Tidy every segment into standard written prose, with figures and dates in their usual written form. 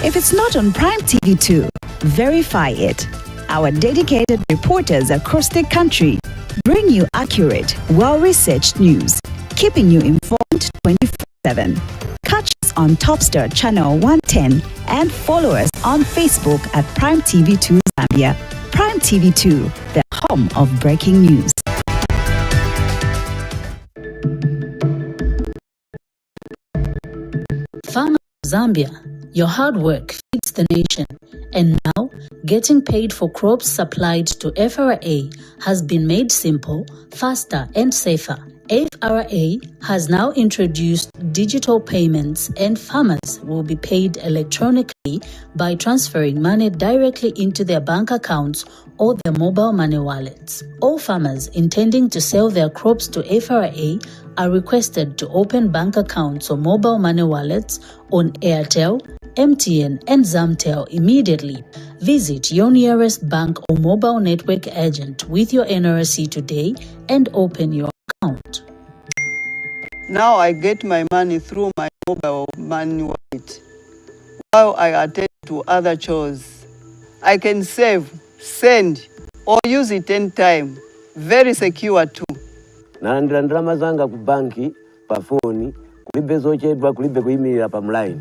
If it's not on Prime TV2, verify it. Our dedicated reporters across the country bring you accurate, well-researched news, keeping you informed 24/7. Catch us on TOPSTAR channel 110 and follow us on Facebook at Prime TV2 Zambia. Prime TV2, the home of breaking news. Farmers of Zambia, your hard work feeds the nation, and now getting paid for crops supplied to FRA has been made simple, faster and safer. FRA has now introduced digital payments, and farmers will be paid electronically by transferring money directly into their bank accounts or their mobile money wallets. All farmers intending to sell their crops to FRA are requested to open bank accounts or mobile money wallets on Airtel, MTN and Zamtel immediately. Visit your nearest bank or mobile network agent with your NRC today and open your account. Now I get my money through my mobile money wallet. While I attend to other chores, I can save, send, or use it anytime. Very secure too. Nalandira ndalama zanga ku banki pa phone kulibe zochedwa kulibe kuyimirira pa mline.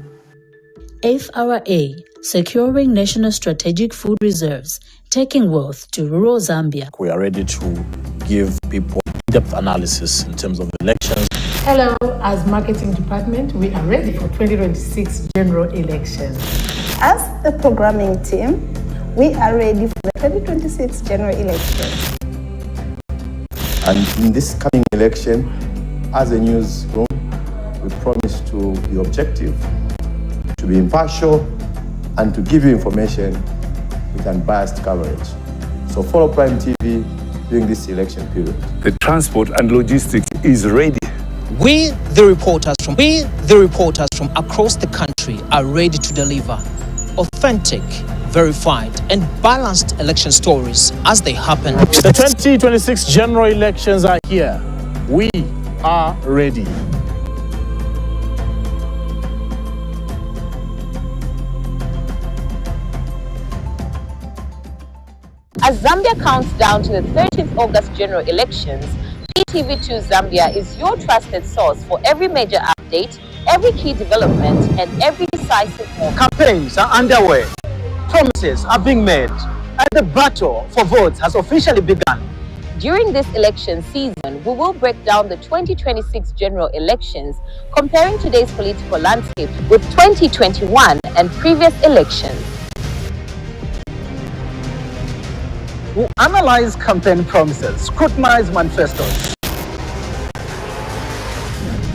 FRA, securing national strategic food reserves, taking wealth to rural Zambia. We are ready to give people in-depth analysis in terms of elections. Hello, as marketing department, we are ready for 2026 general elections. As the programming team, we are ready for the 2026 general elections. And in this coming election, as a newsroom, we promise to be objective, to be impartial, and to give you information with unbiased coverage. So follow Prime TV during this election period. The transport and logistics is ready. We, the reporters from across the country, are ready to deliver authentic, verified, and balanced election stories as they happen. The 2026 general elections are here. We are ready. As Zambia counts down to the 13th August general elections, Ptv2 Zambia is your trusted source for every major update, every key development, and every decisive moment. Campaigns are underway, promises are being made, and the battle for votes has officially begun. During this election season, we will break down the 2026 general elections, comparing today's political landscape with 2021 and previous elections. We analyze campaign promises, scrutinize manifestos,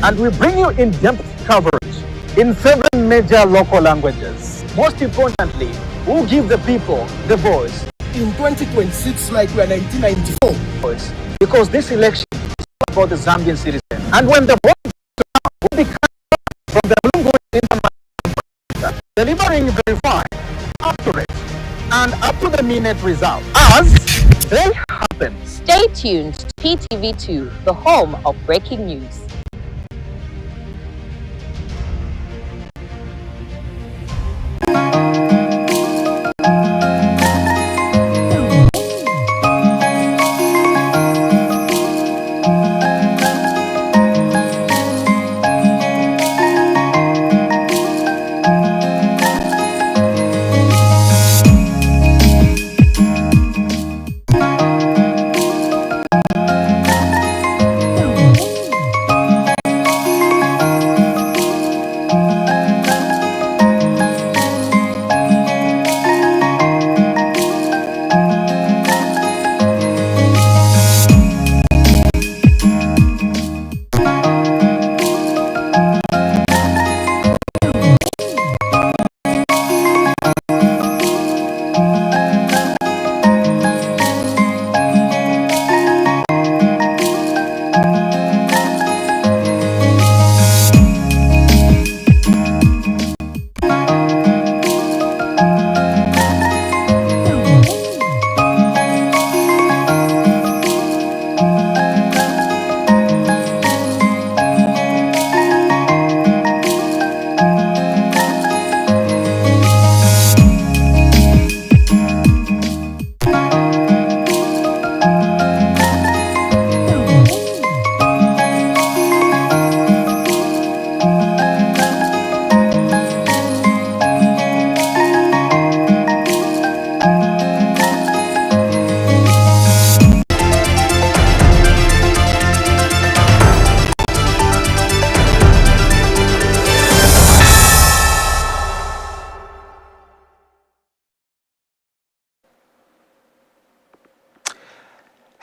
and we bring you in-depth coverage in 7 major local languages. Most importantly, we'll give the people the voice. In 2026, like we are 1994. Because this election is about the Zambian citizen. And when the vote will be from the Mulungu, delivering verified, accurate, and up-to-the-minute results as they happen. Stay tuned to Ptv2, the home of breaking news.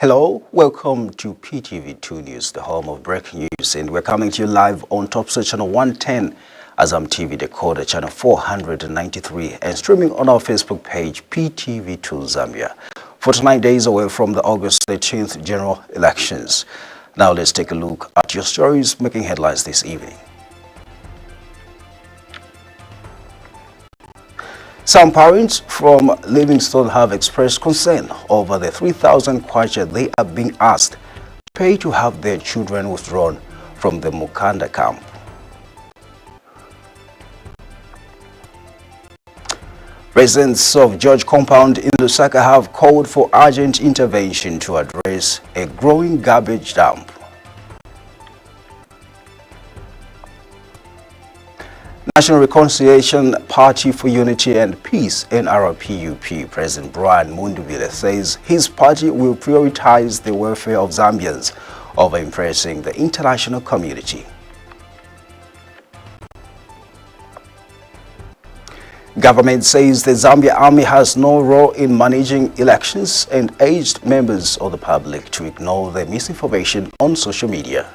Hello, welcome to Ptv2 News, the home of breaking news, and we're coming to you live on TOPSTAR channel 110, AZAM TV decoder channel 493, and streaming on our Facebook page Ptv2 Zambia. 49 days away from the August 13th general elections. Now let's take a look at your stories making headlines this evening. Some parents from Livingstone have expressed concern over the 3,000 kwacha they are being asked to pay to have their children withdrawn from the Mukanda Camp. Residents of George Compound in Lusaka have called for urgent intervention to address a growing garbage dump. National Reconciliation Party for Unity and Peace, NRPUP President Brian Mundubile says his party will prioritize the welfare of Zambians over impressing the international community. Government says the Zambia Army has no role in managing elections and urged members of the public to ignore the misinformation on social media.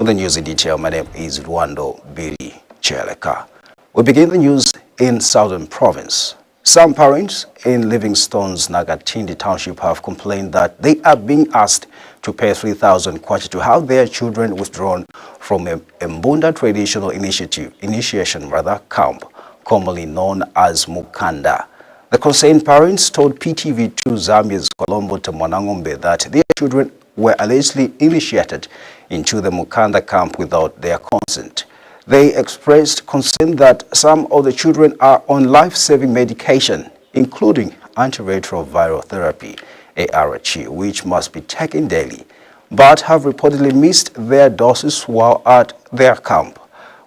On the news in detail, my name is BILLY CHELEKA. We begin the news in Southern Province. Some parents in Livingstone's Nagatindi Township have complained that they are being asked to pay 3,000 kwacha to have their children withdrawn from a Mbunda traditional initiation camp, commonly known as Mukanda. The concerned parents told Ptv2 Zambia's Colombo Mwanangombe that their children were allegedly initiated into the Mukanda camp without their consent. They expressed concern that some of the children are on life-saving medication, including antiretroviral therapy, ART, which must be taken daily, but have reportedly missed their doses while at their camp.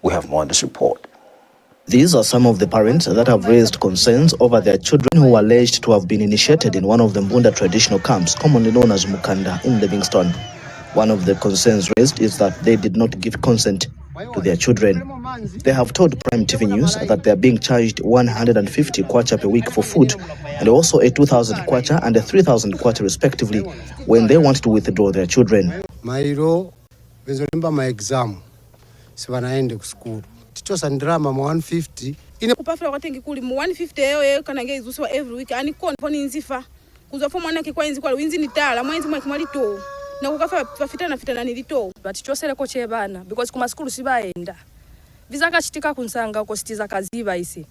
We have more on this report. These are some of the parents that have raised concerns over their children who are alleged to have been initiated in one of the Mbunda traditional camps, commonly known as Mukanda, in Livingstone. One of the concerns raised is that they did not give consent to their children. They have told Prime TV News that they are being charged 150 kwacha per week for food, and also a 2,000 kwacha and a 3,000 kwacha respectively when they want to withdraw their children. My exam, so when I end of school. Drama 150 kupafula kwatengi kuli mu 150 eyo kana ngezuswa every week ani kon poni nzifa kuzofo mwana ke kwa inzi kwa winzi ni tala mwenzi mwa kimalito na kukafa fitana ni lito but choseleko chebana because kuma school sibaenda vizaka chitika kunsanga uko sitiza kaziba isi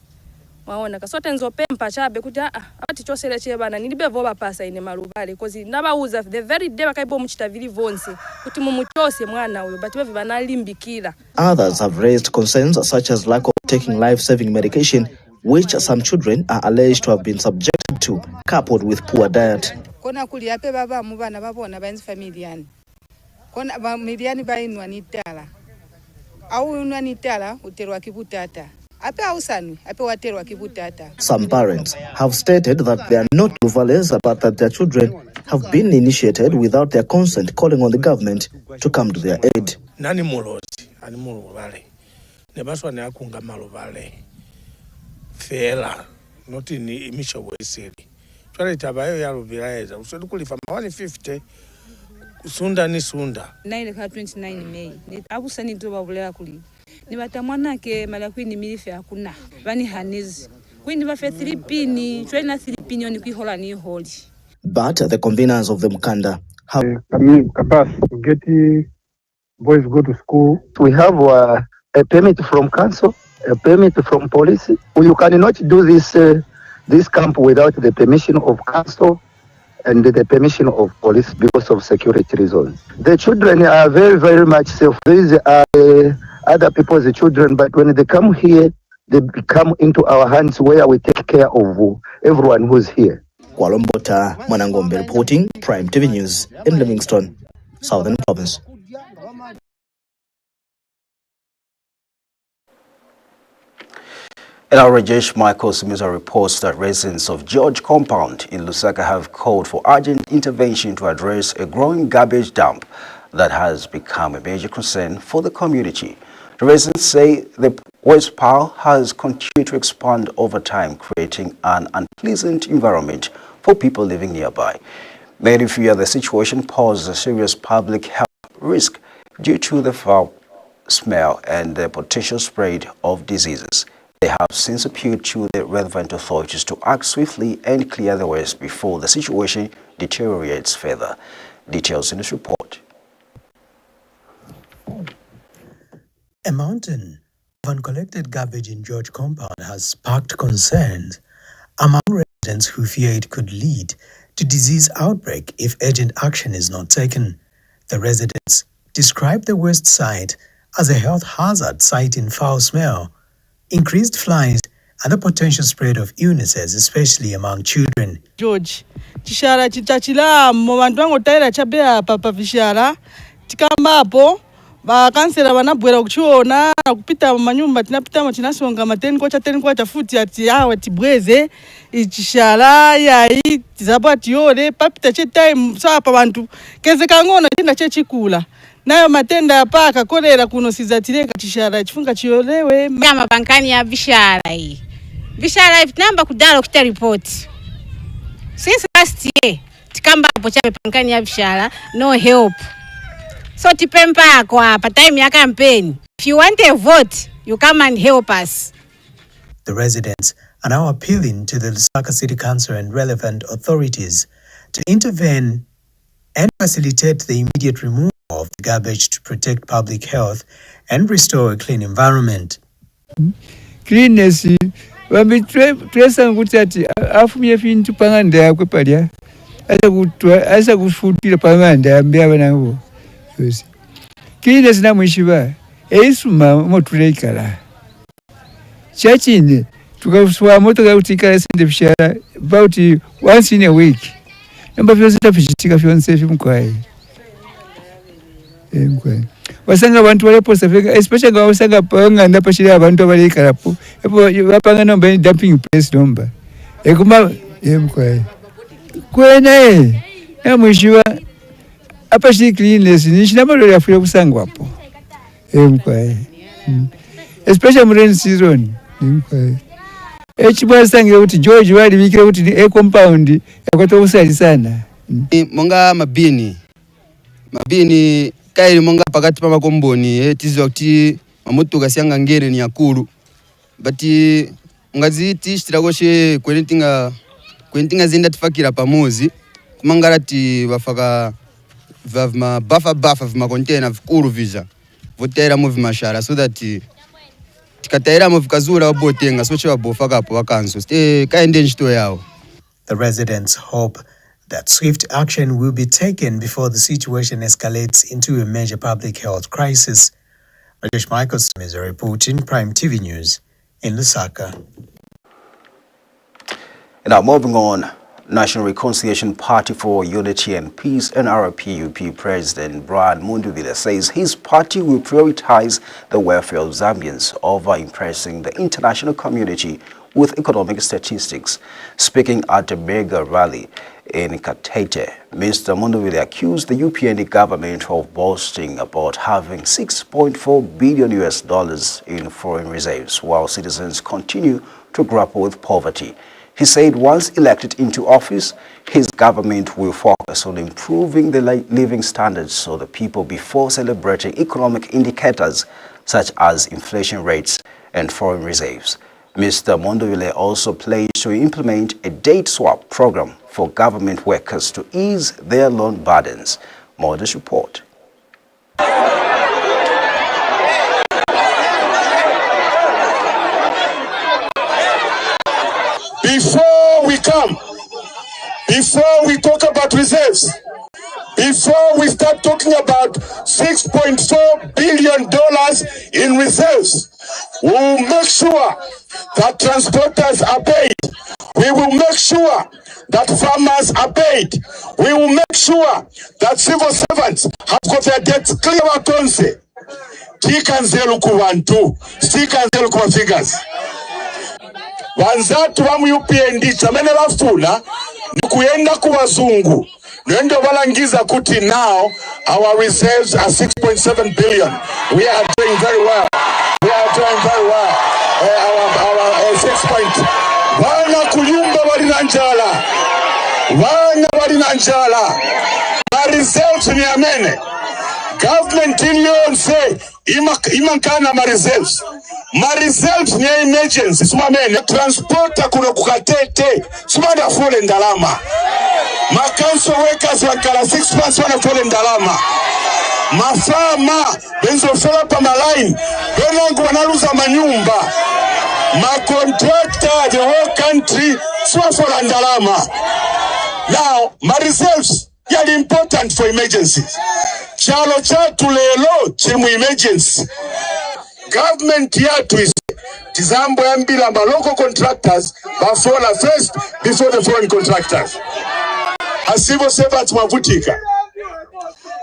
waona kasote nzopempa chabe kuti ati chosele chebana nilibevo bapasa ine malubale because nabauza the very day bakaibo muchitavili vonse kuti mumuchose mwana uyo but wewe banalimbikira. Others have raised concerns such as lack of taking life-saving medication, which some children are alleged to have been subjected to, coupled with poor diet. Kona kuli ape baba mubana babona bainzi familiani kona ba mediani bainwa nitala au unwa nitala uterwa kibutata. Some parents have stated that they are not luvales, but that their children have been initiated without their consent, calling on the government to come to their aid. Nani molozi, ani muluvale. Nebaswa ne akunga maluvale. Fela, not in imisha weseli. Twale tabayo ya rubilaeza. Usodu kulifa 150. Sunda ni sunda. 29 May. Abusa ni doba ulea kuli. Ni batamwana ke malakwini milife akuna bani hanezi kwini bafe 3 pini twena 3 pini oni kwihola ni holi. But the conveners of the Mukanda have to get boys go to school. We have a permit from council, a permit from police. You cannot do this camp without the permission of council and the permission of police because of security reasons. The children are very, very much safe. These are other people's children, but when they come here, they come into our hands where we take care of everyone who's here. Kwalombota Mwanangombe reporting, Prime TV News in Livingstone, Southern Province. And our Rajesh Michael Simiza reports that residents of George Compound in Lusaka have called for urgent intervention to address a growing garbage dump that has become a major concern for the community. The residents say the waste pile has continued to expand over time, creating an unpleasant environment for people living nearby. Many fear the situation poses a serious public health risk due to the foul smell and the potential spread of diseases. They have since appealed to the relevant authorities to act swiftly and clear the ways before the situation deteriorates further. Details in this report. A mountain of uncollected garbage in George compound has sparked concerns among residents who fear it could lead to disease outbreak if urgent action is not taken. The residents describe the waste site as a health hazard citing foul smell, increased flies, and the potential spread of illnesses, especially among children. George, chishara chitachila mwandu wangu taira chabea papa vishara tikambapo bakansera banabwera kuchiona kupita manyumba tinapita machinasonga mateni kwa chafuti ati awe tibweze ichishara yayi tizabwa tiore papita che time sapa bantu keze kangona tenda che chikula nayo matenda yapaka kolera kuno sizatireka chishara chifunga chiolewe kama bankani ya vishara hii vishara namba kudalo kita report since last year tikamba hapo chape bankani ya vishara no help. So tipempa kwa hapa time ya campaign. If you want a vote, you come and help us. The residents are now appealing to the Lusaka City Council and relevant authorities to intervene and facilitate the immediate removal of the garbage to protect public health and restore a clean environment. Cleanness, wambi tresa nguti ati afumye fintu panganda yakwe palya. Asa kufutira panganda ambia banangu. Cleanness na mwishiba eisuma motuleikala chachine tukaswa moto ga utikala sinde bishara about once in a week namba vyose tafichitika vyonse vimkwai wasanga abantu walepo safeka especially wasanga panga ndapa shira abantu balekalapo epo bapanga nomba ni dumping place nomba ekuma emkwai kwene na mwishiba apa shi cleanness ni shinamalo ya fuya kusangwa hapo emkwai especially mu rain season emkwai echibwa sangira kuti George wali bikira kuti e compound yakwata usali sana monga mabini kaili monga pakati pa makomboni tizwa kuti mamotoka siyanga ngere ni yakulu bati ngaziti chitiragoshe kwenintinga zinda tifakira pamozi kumangarati bafaka vama buffer vima container vikuru vija votera mu vimashara so that tikataira mu vikazura wabotenga so chiwa bofaka hapo wakanso kaende nchito yao. The residents hope that swift action will be taken before the situation escalates into a major public health crisis. Rajesh Michael Smith reporting Prime TV News in Lusaka. Now moving on. National Reconciliation Party for Unity and Peace NRPUP President Brian Mundubile says his party will prioritize the welfare of Zambians over impressing the international community with economic statistics. Speaking at a mega rally in Katete, Mr. Mundubile accused the UPND government of boasting about having $6.4 billion in foreign reserves while citizens continue to grapple with poverty. He said once elected into office, his government will focus on improving the living standards of the people before celebrating economic indicators such as inflation rates and foreign reserves. Mr. Mundubile also pledged to implement a date swap program for government workers to ease their loan burdens. More this report. Before we talk about reserves, before we start talking about $6.4 billion in reserves, we will make sure that transporters are paid. We will make sure that farmers are paid. We will make sure that civil servants have got their debts clear accounts. Tikanzelu kuwantu, stikanzelu kwa figures. Wanzatu wa UPND chamene bafuna ni kuyenda ku bazungu nendo balangiza kuti now our reserves are 6.7 billion. We are doing very well. We are doing very well. Our 6 point. Bana kuyumba bali na njala. Vana balina njala. Ma reserves ni amene. Government iliyonse imankana ma reserves. Ma reserves ni emergency. Sumamene transporta kuno kukatete. Sumada fole ndalama. Ma council workers wakala 6 months wana fole ndalama. Ma farmer benzo fela pa maline. Benangu wanaluza manyumba. Ma contractor the whole country swafora ndalama. Now, my reserves are important for emergencies. Chalo chatu lelo chimu emergency. Government yatu is tizambo yambila ma local contractors bafola first before the foreign contractors. Asivo servants mwavutika.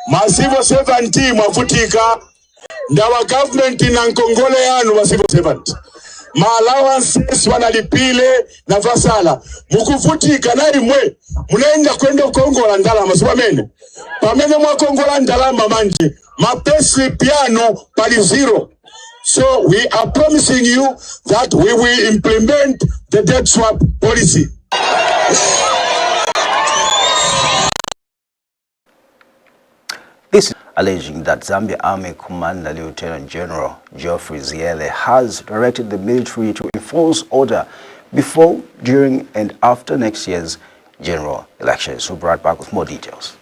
Masivo servant mwavutika. Ndawa government ina nkongole yanu wa civil servant. Ma allowances wanalipile na vasala. Mukuvutika na imwe. Munaenda kwenda kongola ndalama. Subamene. Pamene mwa kongola ndalama manje. Ma payslip yano pali zero. So we are promising you that we will implement the debt swap policy. This is alleging that Zambia Army Commander Lieutenant General Geoffrey Ziele has directed the military to enforce order before, during and after next year's general elections. So brought back with more details.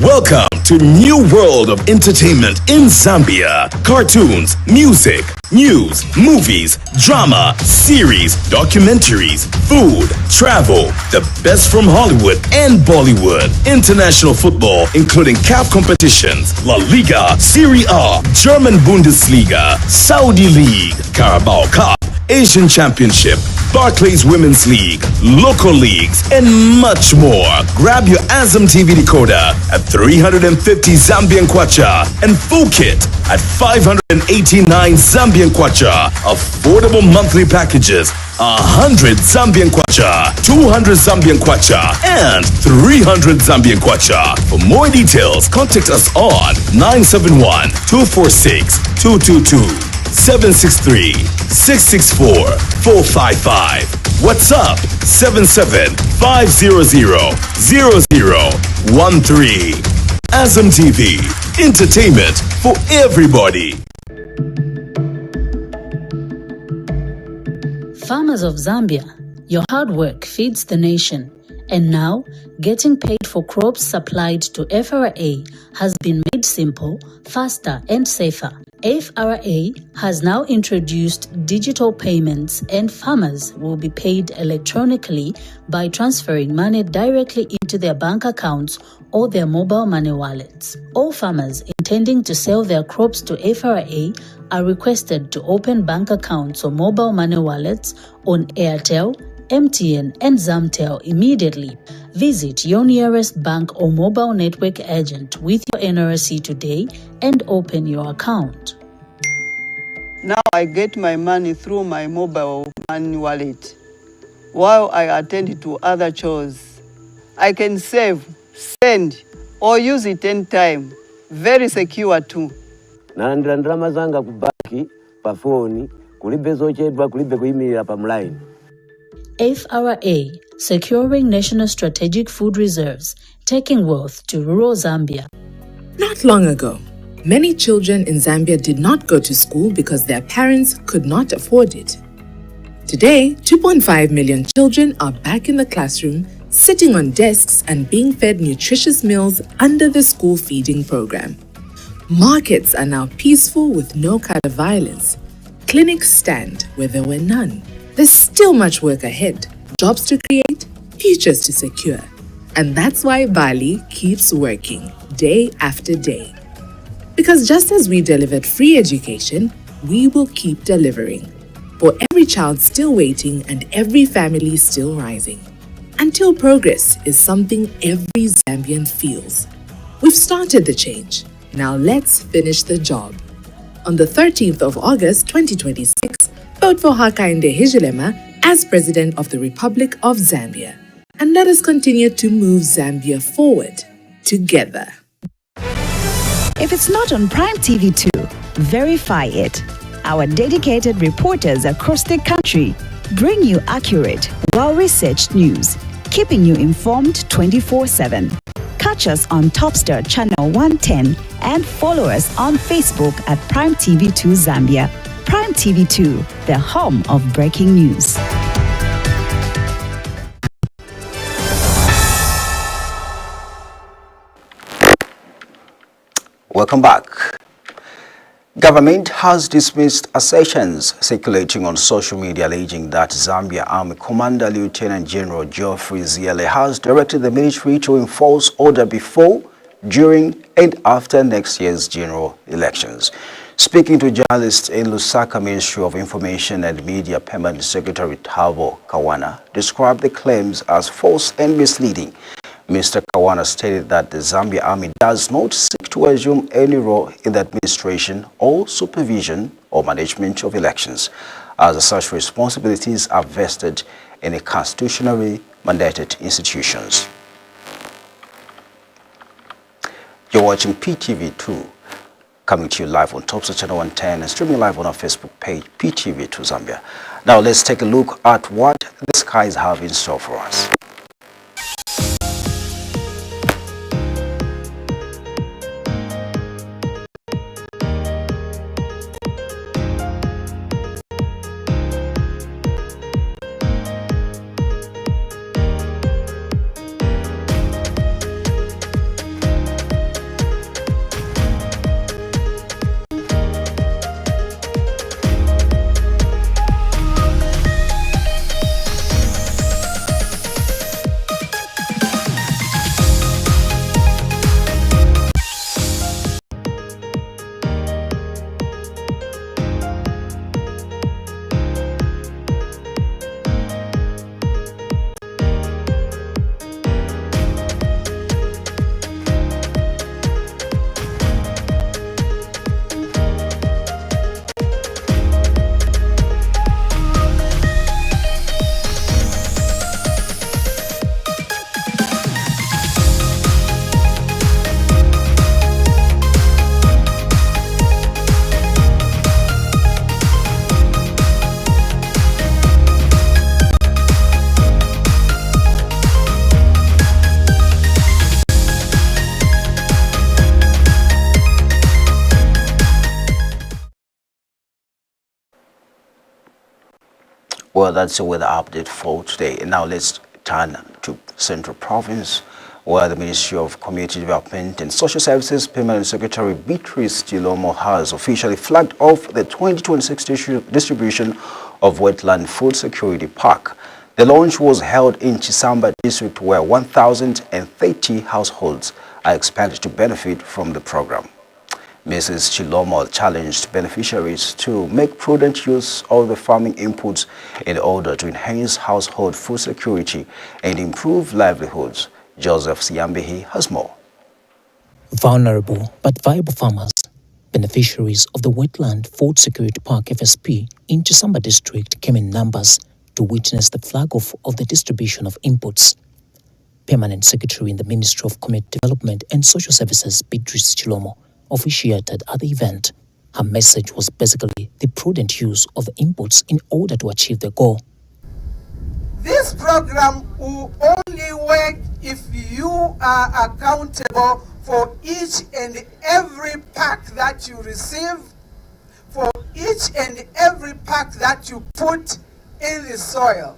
Welcome to new world of entertainment in Zambia. Cartoons, music, news, movies, drama, series, documentaries, food, travel, the best from Hollywood and Bollywood. International football, including CAF competitions, La Liga, Serie A, German Bundesliga, Saudi League, Carabao Cup, Asian Championship, Barclays Women's League, local leagues, and much more. Grab your AZAM TV decoder at 350 Zambian kwacha and full kit at 589 Zambian kwacha. Affordable monthly packages: 100 Zambian kwacha, 200 Zambian kwacha, and 300 Zambian kwacha. For more details, contact us on 971-246-222. 763-664-455. WhatsApp 77-500-0013. AZAM TV, entertainment for everybody. Farmers of Zambia, your hard work feeds the nation. And now, getting paid for crops supplied to FRA has been made simple, faster and safer. FRA has now introduced digital payments, and farmers will be paid electronically by transferring money directly into their bank accounts or their mobile money wallets. All farmers intending to sell their crops to FRA are requested to open bank accounts or mobile money wallets on Airtel, MTN and Zamtel immediately. Visit your nearest bank or mobile network agent with your NRC today and open your account. Now I get my money through my mobile money wallet. While I attend to other chores, I can save, send or use it anytime. Very secure too. Nalandira ndalama zanga ku banki pa phone kulibe zochedwa kulibe kuyimirira pa mline. FRA, securing national strategic food reserves, taking wealth to rural Zambia. Not long ago, many children in Zambia did not go to school because their parents could not afford it. Today, 2.5 million children are back in the classroom, sitting on desks and being fed nutritious meals under the school feeding program. Markets are now peaceful with no kind of violence. Clinics stand where there were none. There's still much work ahead, jobs to create, futures to secure. And that's why Bali keeps working day after day. Because just as we delivered free education, we will keep delivering. For every child still waiting and every family still rising. Until progress is something every Zambian feels. We've started the change. Now let's finish the job. On the 13th of August 2026, vote for Hakainde Hichilema as President of the Republic of Zambia. And let us continue to move Zambia forward together. If it's not on Prime TV2, verify it. Our dedicated reporters across the country bring you accurate, well-researched news, keeping you informed 24/7. Catch us on TOPSTAR channel 110 and follow us on Facebook at Prime TV2 Zambia. Prime TV2, the home of breaking news. Welcome back. Government has dismissed assertions circulating on social media alleging that Zambia Army Commander Lieutenant General Geoffrey Ziele has directed the military to enforce order before, during and after next year's general elections. Speaking to journalists in Lusaka, Ministry of Information and Media Permanent Secretary Thabo Kawana described the claims as false and misleading. Mr. Kawana stated that the Zambia Army does not seek to assume any role in the administration or supervision or management of elections, as such responsibilities are vested in a constitutionally mandated institutions. You're watching PTV2, coming to you live on TOPSTAR channel 110 and streaming live on our Facebook page, PTV2 Zambia. Now let's take a look at what the skies have in store for us. Well, that's the weather update for today. And now let's turn to Central Province, where the Ministry of Community Development and Social Services Permanent Secretary Beatrice Chilomo has officially flagged off the 2026 distribution of Wetland Food Security Park. The launch was held in Chisamba district, where 1,030 households are expected to benefit from the program. Mrs. Chilomo challenged beneficiaries to make prudent use of the farming inputs in order to enhance household food security and improve livelihoods. Joseph Siambehi has more. Vulnerable but viable farmers, beneficiaries of the Wetland Food Security Park FSP in Chisamba district came in numbers to witness the flag-off of the distribution of inputs. Permanent Secretary in the Ministry of Community Development and Social Services, Beatrice Chilomo, officiated at the event. Her message was basically the prudent use of the inputs in order to achieve the goal. This program will only work if you are accountable for each and every pack that you receive, for each and every pack that you put in the soil.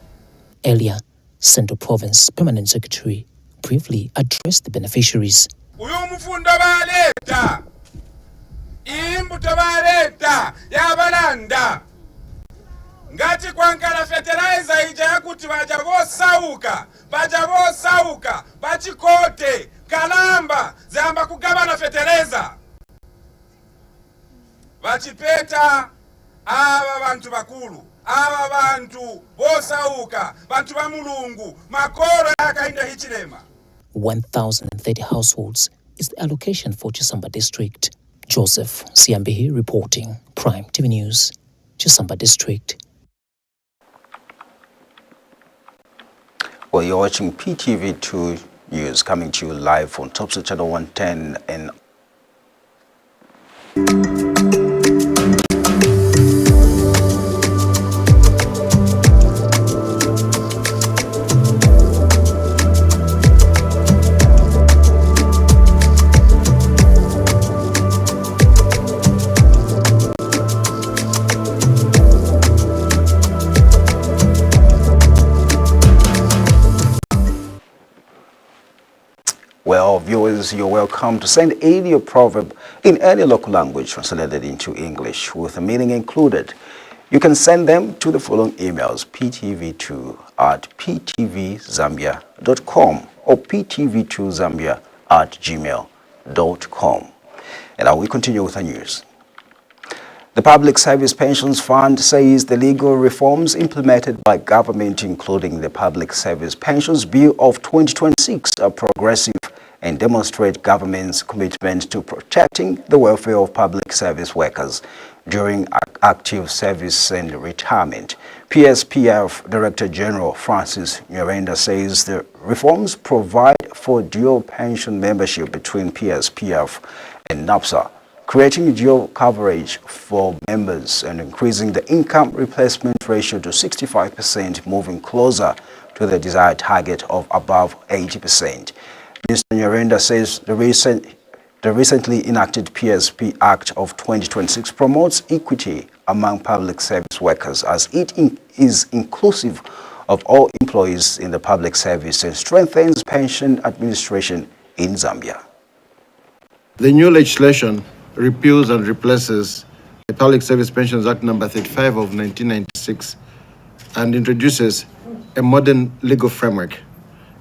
Earlier, Central Province Permanent Secretary briefly addressed the beneficiaries. Imbuto baleta yabalanda ngati kwankala fertilizer ija yakuti bajabosauka bachikote kalamba zamba kugabana fertilizer bachipeta aba bantu bakulu aba bantu bosauka bantu ba mulungu makoro yakainda hichilema. 1,030 households is the allocation for Chisamba district. Joseph Siambehi reporting, Prime TV News, Chisamba District. Well, you're watching PTV2 News, coming to you live on TOPSTAR channel 110 and viewers, you're welcome to send in your proverb in any local language translated into English with a meaning included. You can send them to the following emails: ptv2@ptvzambia.com or ptv2zambia@gmail.com. And now we continue with the news. The Public Service Pensions Fund says the legal reforms implemented by government, including the Public Service Pensions Bill of 2026, are progressive and demonstrate government's commitment to protecting the welfare of public service workers during active service and retirement. PSPF Director General Francis Nyarenda says the reforms provide for dual pension membership between PSPF and NAPSA, creating dual coverage for members and increasing the income replacement ratio to 65%, moving closer to the desired target of above 80%. Mr. Nyarenda says the recently enacted PSP Act of 2026 promotes equity among public service workers as it is inclusive of all employees in the public service and strengthens pension administration in Zambia. The new legislation repeals and replaces the Public Service Pensions Act No. 35 of 1996 and introduces a modern legal framework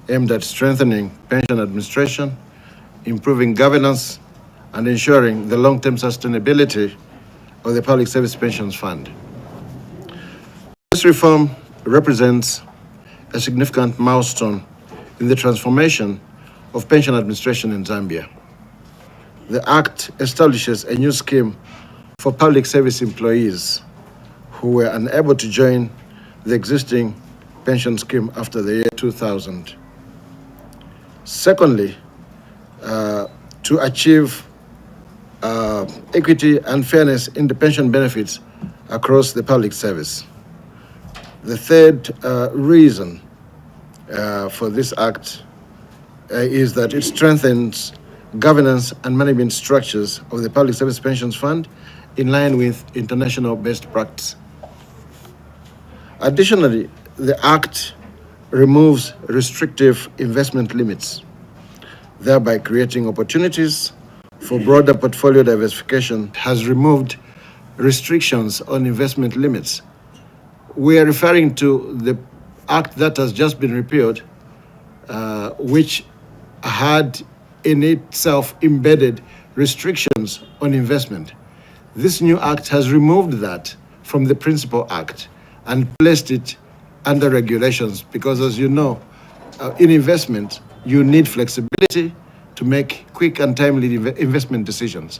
aimed at strengthening pension administration, improving governance, and ensuring the long-term sustainability of the Public Service Pensions Fund. This reform represents a significant milestone in the transformation of pension administration in Zambia. The Act establishes a new scheme for public service employees who were unable to join the existing pension scheme after the year 2000. Secondly, to achieve equity and fairness in the pension benefits across the public service. The third reason for this act is that it strengthens governance and management structures of the Public Service Pensions Fund in line with international best practice. Additionally, the Act removes restrictive investment limits, thereby creating opportunities for broader portfolio diversification. Has removed restrictions on investment limits. We are referring to the Act that has just been repealed, which had in itself embedded restrictions on investment. This new Act has removed that from the Principal Act and placed it under regulations because, as you know, in investment, you need flexibility to make quick and timely investment decisions.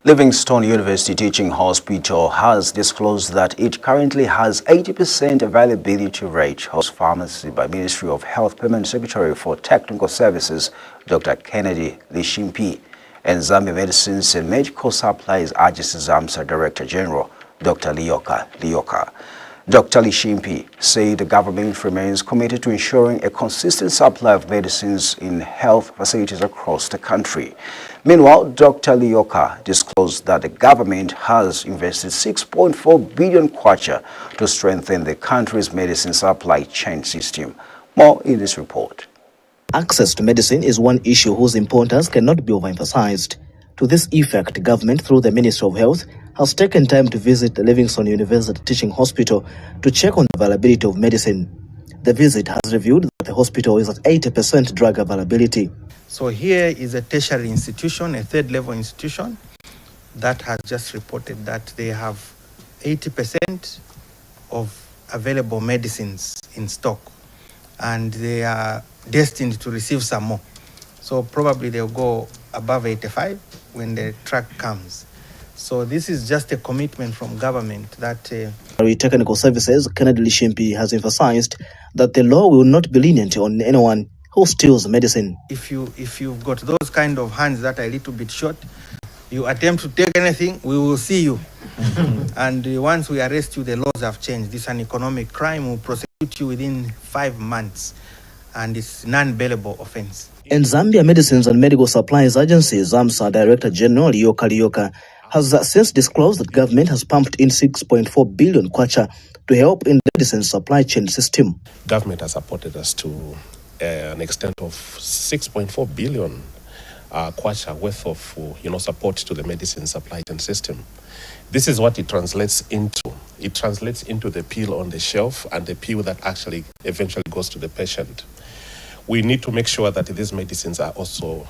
Livingstone University Teaching Hospital has disclosed that it currently has 80% availability rate house pharmacy by Ministry of Health Permanent Secretary for Technical Services, Dr. Kennedy Lishimpi, and Zambia Medicines and Medical Supplies Agency ZAMSA Director General, Dr. Lyoka. Dr. Lishimpi said the government remains committed to ensuring a consistent supply of medicines in health facilities across the country. Meanwhile, Dr. Lyoka disclosed that the government has invested 6.4 billion kwacha to strengthen the country's medicine supply chain system. More in this report. Access to medicine is one issue whose importance cannot be overemphasized. To this effect, government, through the Ministry of Health, has taken time to visit the Livingstone University Teaching Hospital to check on the availability of medicine. The visit has revealed that the hospital is at 80% drug availability. So here is a tertiary institution, a third-level institution, that has just reported that they have 80% of available medicines in stock, and they are destined to receive some more. So probably they'll go above 85 when the truck comes. So this is just a commitment from government that... Technical Services, Kennedy Lishimpi, has emphasized that the law will not be lenient on anyone who steals medicine. If you've got those kind of hands that are a little bit short, you attempt to take anything, we will see you. And once we arrest you, the laws have changed. This is an economic crime. We'll prosecute you within 5 months, and it's non-bailable offense. And Zambia Medicines and Medical Supplies Agency, ZAMSA Director General Lyoka has since disclosed that government has pumped in 6.4 billion kwacha to help in the medicine supply chain system. Government has supported us to an extent of 6.4 billion kwacha worth of support to the medicine supply chain system. This is what it translates into. It translates into the pill on the shelf and the pill that actually eventually goes to the patient. We need to make sure that these medicines are also,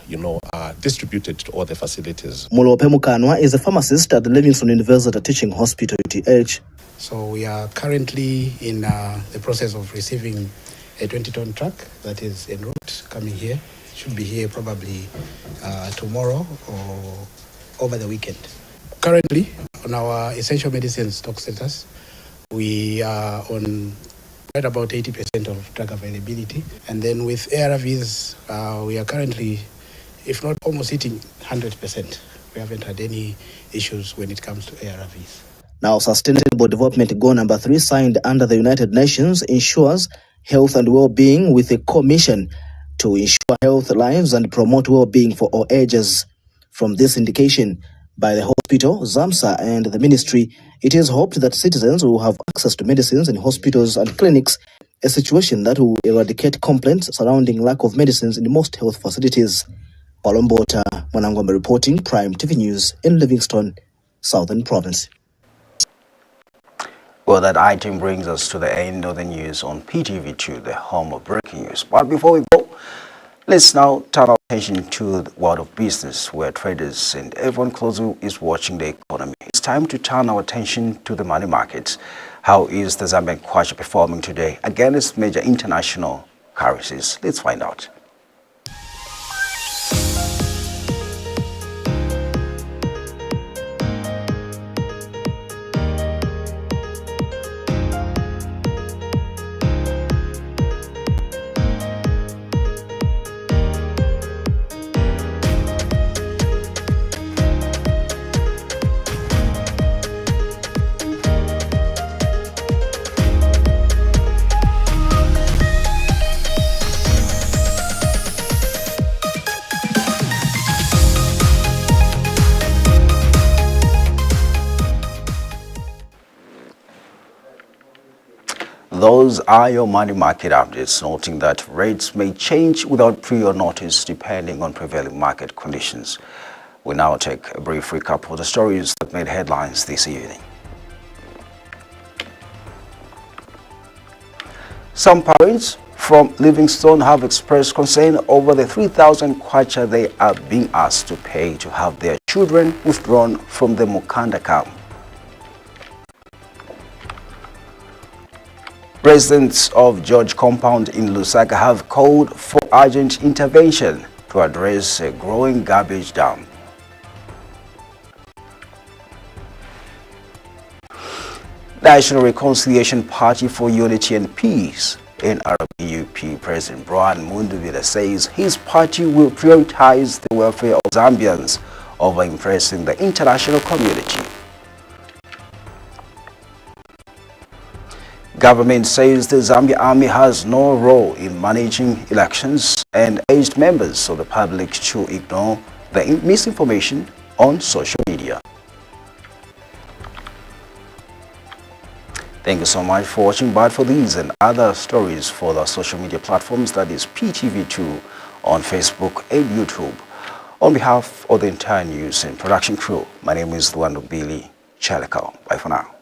distributed to all the facilities. Mulope Mukanwa is a pharmacist at the Livingstone University Teaching Hospital, UTH. So we are currently in the process of receiving a 20-ton truck that is en route coming here. Should be here probably tomorrow or over the weekend. Currently, on our essential medicine stock status, we are on right about 80% of drug availability. And then with ARVs, we are currently, if not almost hitting 100%. We haven't had any issues when it comes to ARVs. Now, Sustainable Development Goal number 3, signed under the United Nations, ensures health and well-being with a commission to ensure health lives and promote well-being for all ages. From this indication by the hospital, ZAMSA, and the ministry, it is hoped that citizens will have access to medicines in hospitals and clinics, a situation that will eradicate complaints surrounding lack of medicines in most health facilities. Palombota Mwanangombe reporting, Prime TV News in Livingstone, Southern Province. Well, that item brings us to the end of the news on PTV2, the home of breaking news. But before we go, let's now turn our attention to the world of business, where traders and everyone closely is watching the economy. It's time to turn our attention to the money markets. How is the Zambian kwacha performing today against major international currencies? Let's find out. Those are your money market updates, noting that rates may change without prior notice depending on prevailing market conditions. We now take a brief recap of the stories that made headlines this evening. Some parents from Livingstone have expressed concern over the 3,000 kwacha they are being asked to pay to have their children withdrawn from the Mukanda Camp. Residents of George Compound in Lusaka have called for urgent intervention to address a growing garbage dump. National Reconciliation Party for Unity and Peace, NRPUP President Brian Mundubile says his party will prioritize the welfare of Zambians over impressing the international community. Government says the Zambia Army has no role in managing elections and urged members of the public to ignore the misinformation on social media. Thank you so much for watching. But for these and other stories for the social media platforms, that is PTV2 on Facebook and YouTube. On behalf of the entire news and production crew, my name is BILLY LWANDO. Bye for now.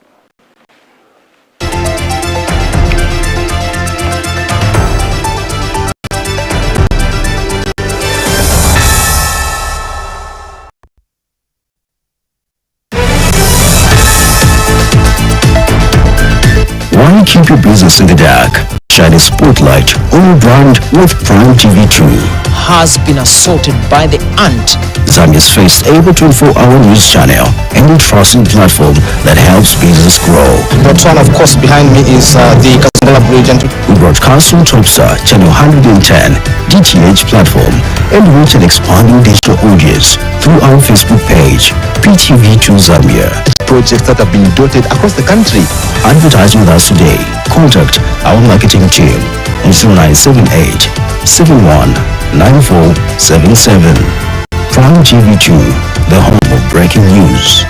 Why keep your business in the dark? Shine a spotlight on your brand with Prime TV2. Has been assaulted by the ant. Zambia's first able 24-hour news channel and a trusted platform that helps business grow. But one, of course, behind me is the Kasangala Bridge. We broadcast on TOPSTAR, channel 110, DTH platform, and reach an expanding digital audience through our Facebook page, PTV2 Zambia. Projects that have been dotted across the country. Advertise with us today. Contact our marketing team on 0978 71 9477. Prime TV2, the home of breaking news.